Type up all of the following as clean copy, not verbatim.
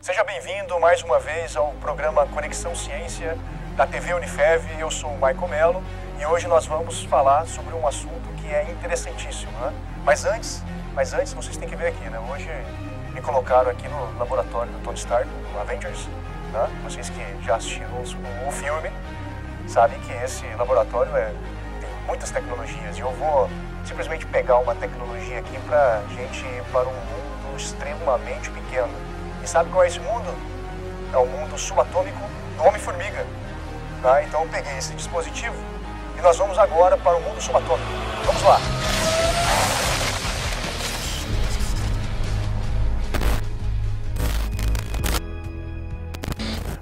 Seja bem-vindo mais uma vez ao programa Conexão Ciência da TV Unifev. Eu sou o Michael Mello e hoje nós vamos falar sobre um assunto que é interessantíssimo, né? Mas antes vocês têm que ver aqui, né? Hoje me colocaram aqui no laboratório do Tony Stark, do Avengers, né? Vocês que já assistiram o filme sabem que esse laboratório tem muitas tecnologias e eu vou simplesmente pegar uma tecnologia aqui para a gente ir para um mundo extremamente pequeno. E sabe qual é esse mundo? É o mundo subatômico do Homem-Formiga. Tá? Então eu peguei esse dispositivo e nós vamos agora para o mundo subatômico. Vamos lá!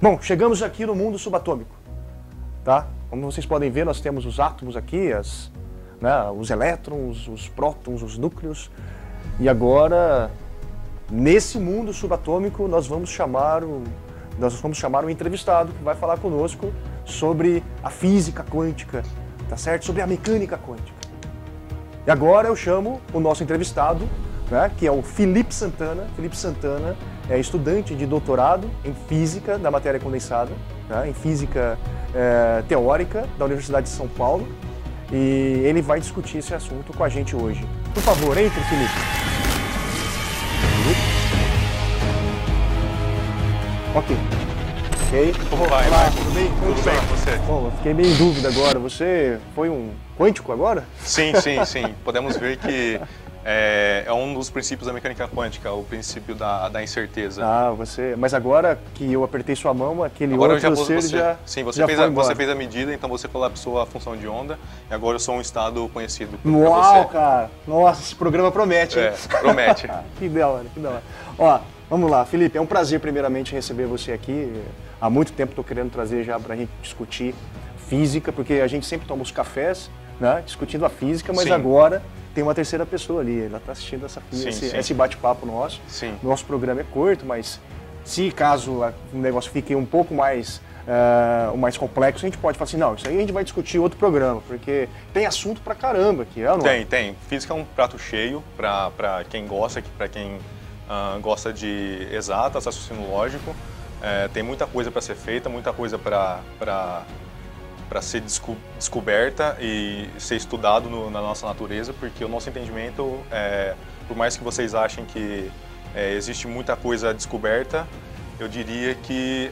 Bom, chegamos aqui no mundo subatômico. Tá? Como vocês podem ver, nós temos os átomos aqui, os elétrons, os prótons, os núcleos. E agora, nesse mundo subatômico, nós vamos chamar um entrevistado que vai falar conosco sobre a física quântica, tá certo? Sobre a mecânica quântica. E agora eu chamo o nosso entrevistado, né, que é o Felipe Santana. Felipe Santana é estudante de doutorado em física da matéria condensada, né, em física teórica da Universidade de São Paulo. E ele vai discutir esse assunto com a gente hoje. Por favor, entre, Felipe. Ok. Como vai, tudo bem? Tudo bem com você? Bom, eu fiquei meio em dúvida agora. Você foi um quântico agora? Sim. Podemos ver que é um dos princípios da mecânica quântica, o princípio da incerteza. Mas agora que eu apertei sua mão, aquele agora outro já Sim, você fez a medida, então você colapsou a função de onda, e agora eu sou um estado conhecido por Uau, você. Cara! Nossa, esse programa promete, hein? Promete. Que da hora. Ó, vamos lá, Felipe, é um prazer primeiramente receber você aqui. Há muito tempo estou querendo trazer já para a gente discutir física, porque a gente sempre toma os cafés, né, discutindo a física, mas agora tem uma terceira pessoa ali, ela está assistindo esse bate-papo nosso. Sim. Nosso programa é curto, mas se caso o negócio fique um pouco mais complexo, a gente pode falar assim, não, isso aí a gente vai discutir outro programa, porque tem assunto pra caramba aqui, não é? Tem. Física é um prato cheio para quem gosta, para quem gosta de exatas, raciocínio lógico. Tem muita coisa para ser feita, muita coisa para ser descoberta e ser estudado na nossa natureza, porque o nosso entendimento, por mais que vocês achem que existe muita coisa descoberta, eu diria que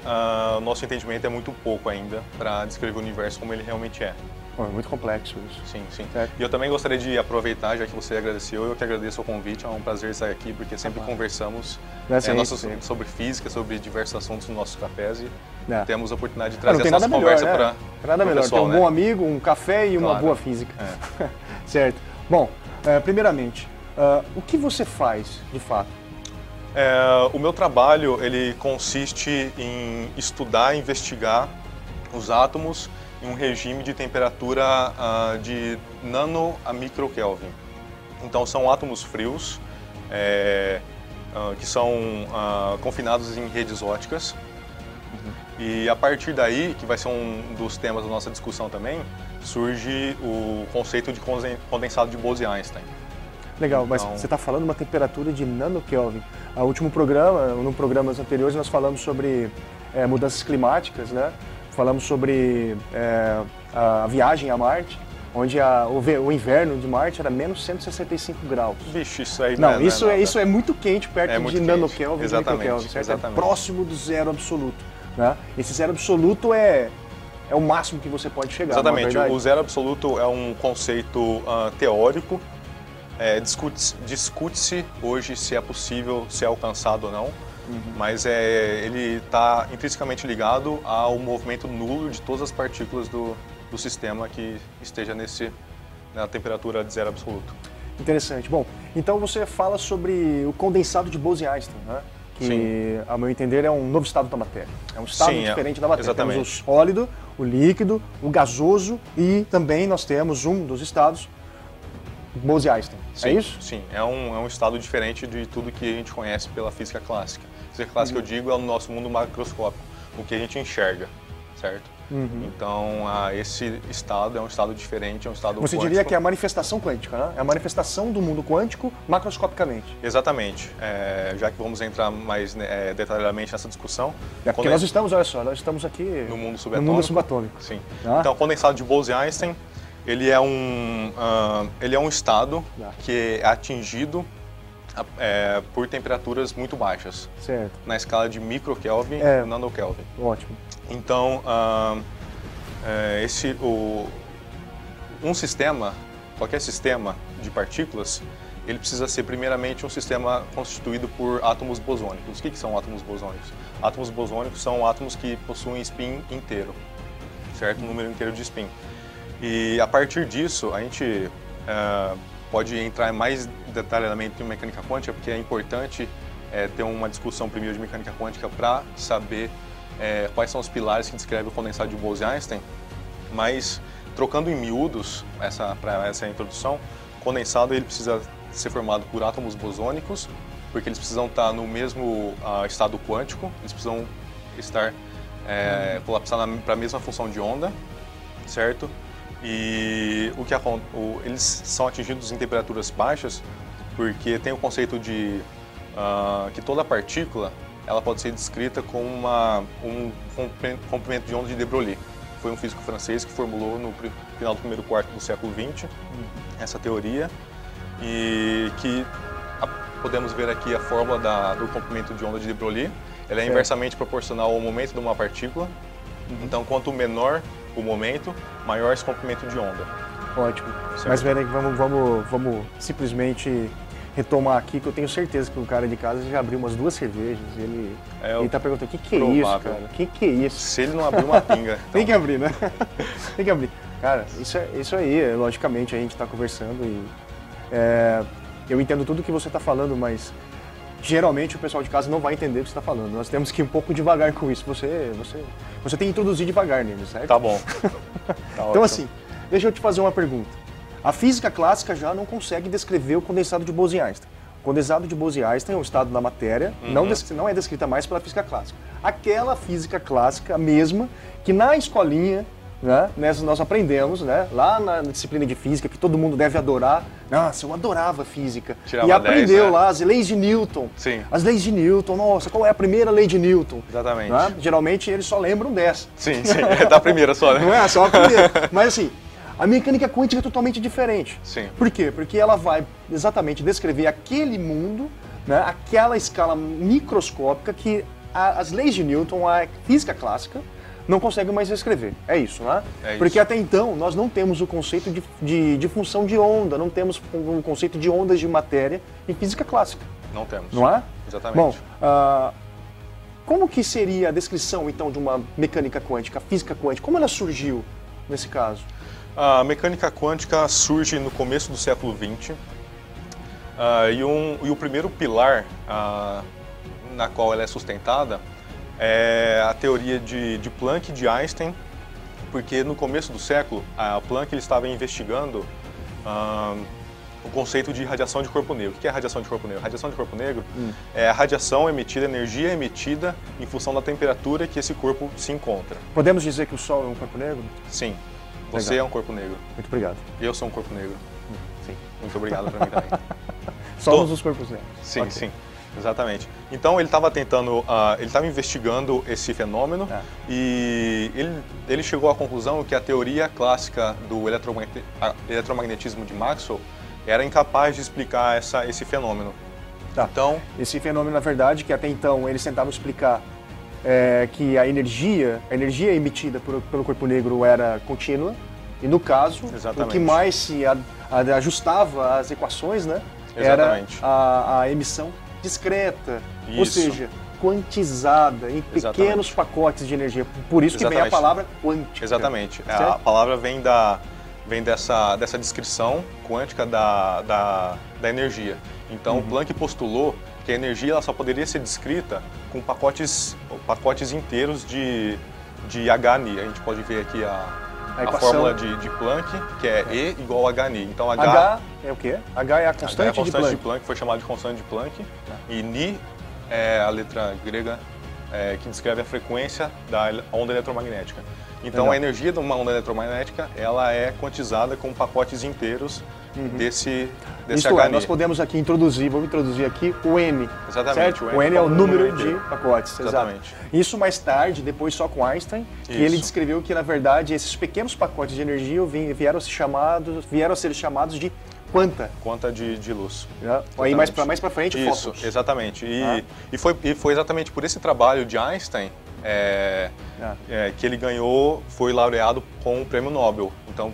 o nosso entendimento é muito pouco ainda para descrever o universo como ele realmente é. É muito complexo isso. Sim. E eu também gostaria de aproveitar, já que você agradeceu, eu que agradeço o convite, é um prazer estar aqui, porque sempre conversamos sobre física, sobre diversos assuntos nos nossos cafés e temos a oportunidade de trazer essa conversa para nada melhor, ter um bom amigo, um café e uma boa física. Certo. Bom, primeiramente, o que você faz, de fato? O meu trabalho, ele consiste em estudar, investigar os átomos em um regime de temperatura de nano a microkelvin. Então são átomos frios que são confinados em redes óticas. E a partir daí, que vai ser um dos temas da nossa discussão também, surge o conceito de condensado de Bose-Einstein. Legal, mas você está falando de uma temperatura de nanokelvin. No último programa, em programas anteriores, nós falamos sobre mudanças climáticas, né? Falamos sobre a viagem a Marte, onde o inverno de Marte era menos 165 graus. Vixe, isso aí isso é muito quente perto de nanokelvin, de microkelvin, certo? Exatamente. É próximo do zero absoluto. Né? Esse zero absoluto é o máximo que você pode chegar. Exatamente, o zero absoluto é um conceito teórico. Discute-se hoje se é possível ser alcançado ou não. Mas ele está intrinsecamente ligado ao movimento nulo de todas as partículas do sistema que esteja na temperatura de zero absoluto. Interessante. Bom, então você fala sobre o condensado de Bose-Einstein, né? Que, ao meu entender, é um novo estado da matéria. É um estado diferente da matéria. Exatamente. Temos o sólido, o líquido, o gasoso e também nós temos um dos estados, Bose-Einstein. É isso? Sim, é um estado diferente de tudo que a gente conhece pela física clássica. A física clássica, eu digo, é o nosso mundo macroscópico, o que a gente enxerga, certo? Então, esse estado é um estado diferente, é um estado Você quântico. diria que é a manifestação quântica, né? É a manifestação do mundo quântico macroscopicamente. Exatamente. Já que vamos entrar mais detalhadamente nessa discussão. Porque nós estamos, olha só, nós estamos aqui no mundo subatômico. No mundo subatômico. Sim. Então, o condensado de Bose-Einstein, ele é um estado que é atingido por temperaturas muito baixas. Certo. Na escala de microkelvin e nanokelvin. Ótimo. Então, qualquer sistema de partículas, ele precisa ser primeiramente um sistema constituído por átomos bosônicos. O que são átomos bosônicos? Átomos bosônicos são átomos que possuem spin inteiro, certo? Um número inteiro de spin. E a partir disso, a gente pode entrar mais detalhadamente em mecânica quântica, porque é importante ter uma discussão primeiro de mecânica quântica para saber quais são os pilares que descrevem o condensado de Bose-Einstein. Mas, trocando em miúdos, para essa introdução, o condensado ele precisa ser formado por átomos bosônicos, porque eles precisam estar no mesmo estado quântico, eles precisam estar colapsar para a mesma função de onda, certo? E eles são atingidos em temperaturas baixas porque tem o conceito de que toda partícula ela pode ser descrita como um comprimento de onda de de Broglie. Foi um físico francês que formulou no final do primeiro quarto do século XX essa teoria e que podemos ver aqui a fórmula do comprimento de onda de de Broglie. Ela é inversamente proporcional ao momento de uma partícula. Então, quanto menor o momento, maior esse comprimento de onda. Ótimo. Certo. Mas, Werner, vamos simplesmente retomar aqui, que eu tenho certeza que o cara de casa já abriu umas 2 cervejas e ele tá perguntando, o que é isso, cara? O que é isso? Se ele não abrir uma pinga... Então... Tem que abrir, né? Tem que abrir. Cara, isso aí, logicamente, a gente está conversando e eu entendo tudo que você está falando, mas geralmente o pessoal de casa não vai entender o que você está falando. Nós temos que ir um pouco devagar com isso. Você tem que introduzir devagar nele, certo? Tá bom. Então, assim, deixa eu te fazer uma pergunta. A física clássica já não consegue descrever o condensado de Bose-Einstein. O condensado de Bose-Einstein é um estado da matéria, não é descrita mais pela física clássica. Aquela física clássica mesma que na escolinha, né, nós aprendemos, né, lá na disciplina de física, que todo mundo deve adorar. Nossa, eu adorava física. Tirava e aprendeu 10, né? lá as leis de Newton. Sim. As leis de Newton, nossa, qual é a primeira lei de Newton? Exatamente. Né? Geralmente eles só lembram dessa. Sim, é da primeira só, né? Não é só a primeira. Mas assim, a mecânica quântica é totalmente diferente. Sim. Por quê? Porque ela vai exatamente descrever aquele mundo, né, aquela escala microscópica que as leis de Newton, a física clássica, não consegue mais descrever. É isso, né? Porque até então nós não temos o conceito de função de onda, não temos um conceito de ondas de matéria em física clássica. Não temos. Não é? Exatamente. Bom, como que seria a descrição então de uma mecânica quântica, a física quântica? Como ela surgiu nesse caso? A mecânica quântica surge no começo do século XX e o primeiro pilar na qual ela é sustentada é a teoria de Planck e de Einstein, porque no começo do século, Planck ele estava investigando o conceito de radiação de corpo negro. O que é radiação de corpo negro? Radiação de corpo negro é a radiação emitida, a energia emitida em função da temperatura que esse corpo se encontra. Podemos dizer que o Sol é um corpo negro? Sim. Você é um corpo negro. Muito obrigado. Eu sou um corpo negro. Sim. Muito obrigado para mim também. Somos os corpos negros. Sim, okay. Sim. Exatamente. Então ele estava ele estava investigando esse fenômeno e ele chegou à conclusão que a teoria clássica do eletromagnetismo de Maxwell era incapaz de explicar esse fenômeno. Tá. Então, esse fenômeno, na verdade, que até então eles tentavam explicar que a energia emitida pelo corpo negro era contínua e, no caso, exatamente, o que mais se ajustava às equações, né, exatamente, era a emissão discreta, isso, ou seja, quantizada em pequenos exatamente, pacotes de energia. Por isso que vem a palavra quântica. Exatamente. A palavra vem dessa descrição quântica da energia. Então, Planck postulou que a energia ela só poderia ser descrita com pacotes inteiros de Hni. A gente pode ver aqui a fórmula de Planck, que é E igual a Hni. Então, H é o quê? H é a constante, de Planck. Foi chamado de constante de Planck. E Ni é a letra grega que descreve a frequência da onda eletromagnética. Então, Legal. a energia de uma onda eletromagnética, ela é quantizada com pacotes inteiros desse Isto HNI. é, nós podemos aqui introduzir, vamos introduzir aqui o N. Exatamente, Certo? o O N é o número de inteiro. pacotes. Exatamente. Exato. Isso mais tarde, depois só com Einstein, que Isso. ele descreveu que, na verdade, esses pequenos pacotes de energia vieram a ser chamados de quanta. Quanta de luz. Né? Aí mais pra frente, Isso, fótons. exatamente. E foi exatamente por esse trabalho de Einstein que ele ganhou, foi laureado com o Prêmio Nobel. Então,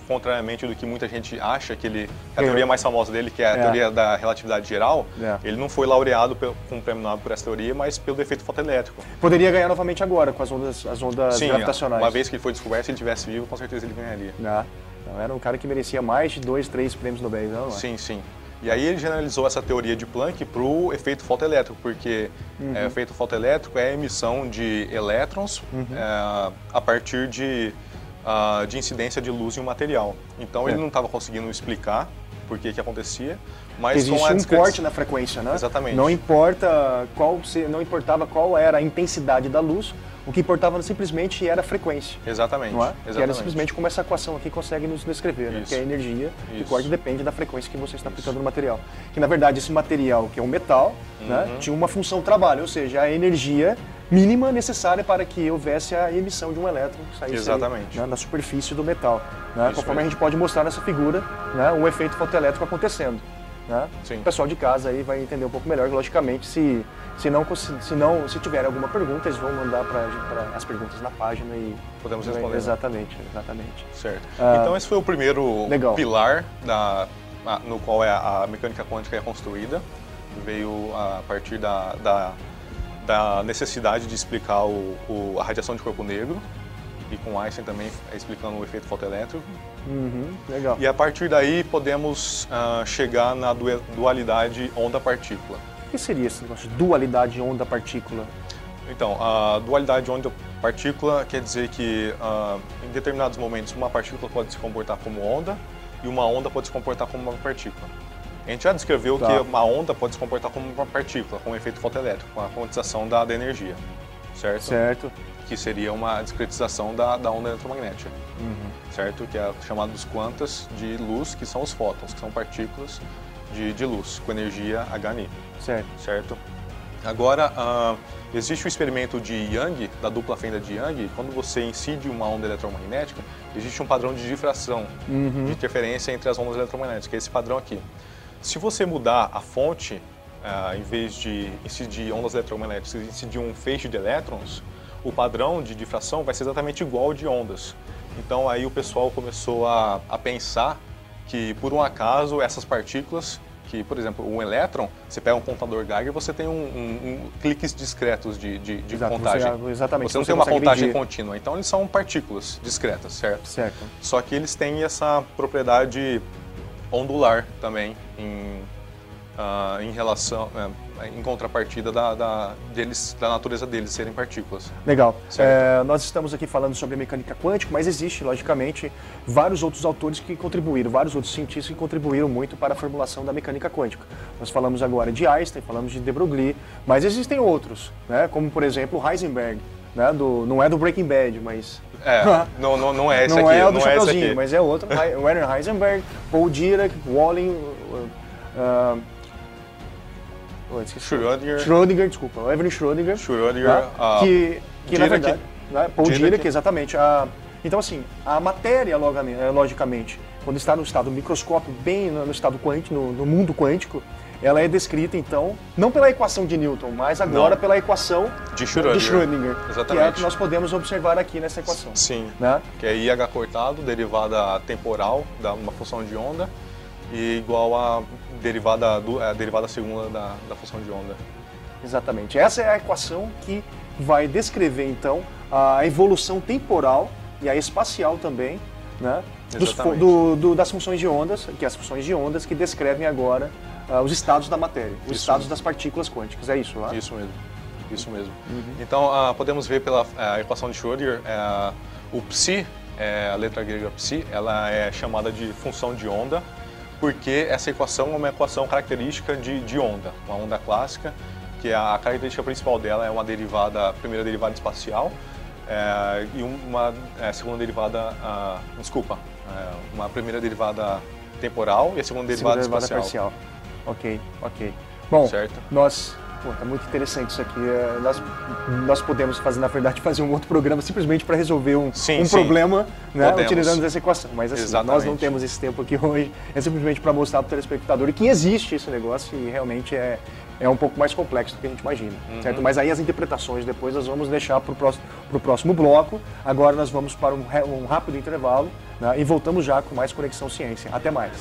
contrariamente do que muita gente acha, que a teoria mais famosa dele, que é a teoria da relatividade geral, ele não foi laureado com o Prêmio Nobel por essa teoria, mas pelo efeito fotoelétrico. Poderia ganhar novamente agora com as ondas Sim, gravitacionais. uma vez que ele foi descoberto, se ele estivesse vivo, com certeza ele ganharia. Então, era um cara que merecia mais de 2, 3 prêmios Nobel, não é? Sim, sim. E aí ele generalizou essa teoria de Planck para o efeito fotoelétrico, porque o efeito fotoelétrico é a emissão de elétrons a partir de incidência de luz em um material. Então ele não estava conseguindo explicar por que acontecia, mas existe com a um corte na frequência, né? Exatamente. Não importava qual era a intensidade da luz, o que importava simplesmente era a frequência. Exatamente. Não é? Exatamente. Que era simplesmente como essa equação aqui consegue nos descrever, né? Que é a energia que corte depende da frequência que você está aplicando no material. Que na verdade esse material, que é um metal, né, tinha uma função trabalho, ou seja, a energia mínima necessária para que houvesse a emissão de um elétron que saísse na superfície do metal. Né? Conforme a gente pode mostrar nessa figura, né, um efeito fotoelétrico acontecendo. Né? O pessoal de casa aí vai entender um pouco melhor, logicamente, se tiver alguma pergunta, eles vão mandar para as perguntas na página e podemos responder. Exatamente. Certo. Então esse foi o primeiro pilar no qual a mecânica quântica é construída. Veio a partir da necessidade de explicar a radiação de corpo negro, e com Einstein também explicando o efeito fotoelétrico. Legal. E a partir daí podemos chegar na dualidade onda-partícula. O que seria esse negócio de dualidade onda-partícula? Então, a dualidade onda-partícula quer dizer que em determinados momentos uma partícula pode se comportar como onda e uma onda pode se comportar como uma partícula. A gente já descreveu que uma onda pode se comportar como uma partícula, com um efeito fotoelétrico, com a quantização da energia, certo? Certo. Que seria uma discretização da onda eletromagnética, certo? Que é chamado dos quantas de luz, que são os fótons, que são partículas de luz, com energia HNI, certo? Agora, existe o experimento de Young, da dupla fenda de Young, quando você incide uma onda eletromagnética, existe um padrão de difração, de interferência entre as ondas eletromagnéticas, que é esse padrão aqui. Se você mudar a fonte, em vez de incidir ondas eletromagnéticas, incidir um feixe de elétrons, o padrão de difração vai ser exatamente igual ao de ondas. Então aí o pessoal começou a pensar que, por um acaso, essas partículas, que, por exemplo, um elétron, você pega um contador Geiger, você tem cliques discretos de contagem. Você não tem uma contagem contínua. Então eles são partículas discretas, certo? Só que eles têm essa propriedade ondular também em relação, em contrapartida da natureza deles serem partículas. Legal. Nós estamos aqui falando sobre a mecânica quântica, mas existe, logicamente, vários outros autores que contribuíram, vários outros cientistas que contribuíram muito para a formulação da mecânica quântica. Nós falamos agora de Einstein, falamos de de Broglie, mas existem outros, né? Como, por exemplo, Heisenberg. Né? Não é do Breaking Bad, mas... não é esse aqui. Não é o do Chapeuzinho, mas é outro. Werner Heisenberg, Paul Dirac, Walling... Schrödinger, desculpa. Evelyn Schrödinger. Tá? Que na verdade... Paul Dirac, exatamente. Então, assim, a matéria, logicamente, quando está no estado microscópio, bem no estado quântico, no mundo quântico, ela é descrita, então, não pela equação de Newton, mas agora pela equação de Schrödinger, que é a que nós podemos observar aqui nessa equação. Sim, né? Que é IH cortado, derivada temporal da uma função de onda, e igual a derivada segunda da função de onda. Exatamente. Essa é a equação que vai descrever, então, a evolução temporal e a espacial também, né? Das funções de ondas, que as funções de ondas que descrevem agora os estados da matéria, os estados das partículas quânticas, é isso, né? Isso mesmo. Então, podemos ver pela equação de Schrödinger, o psi, a letra grega psi, ela é chamada de função de onda, porque essa equação é uma equação característica de onda, uma onda clássica, que a característica principal dela é uma derivada, a primeira derivada espacial e uma segunda derivada, uma primeira derivada temporal e a segunda derivada espacial. Parcial. Ok. Bom, certo. Tá muito interessante isso aqui. Nós podemos na verdade, fazer um outro programa simplesmente para resolver um problema, né, utilizando essa equação. Mas assim, nós não temos esse tempo aqui hoje. É simplesmente para mostrar para o telespectador que existe esse negócio e realmente é um pouco mais complexo do que a gente imagina. Certo? Mas aí as interpretações depois nós vamos deixar para o próximo bloco. Agora nós vamos para um rápido intervalo, né, e voltamos já com mais Conexão Ciência. Até mais.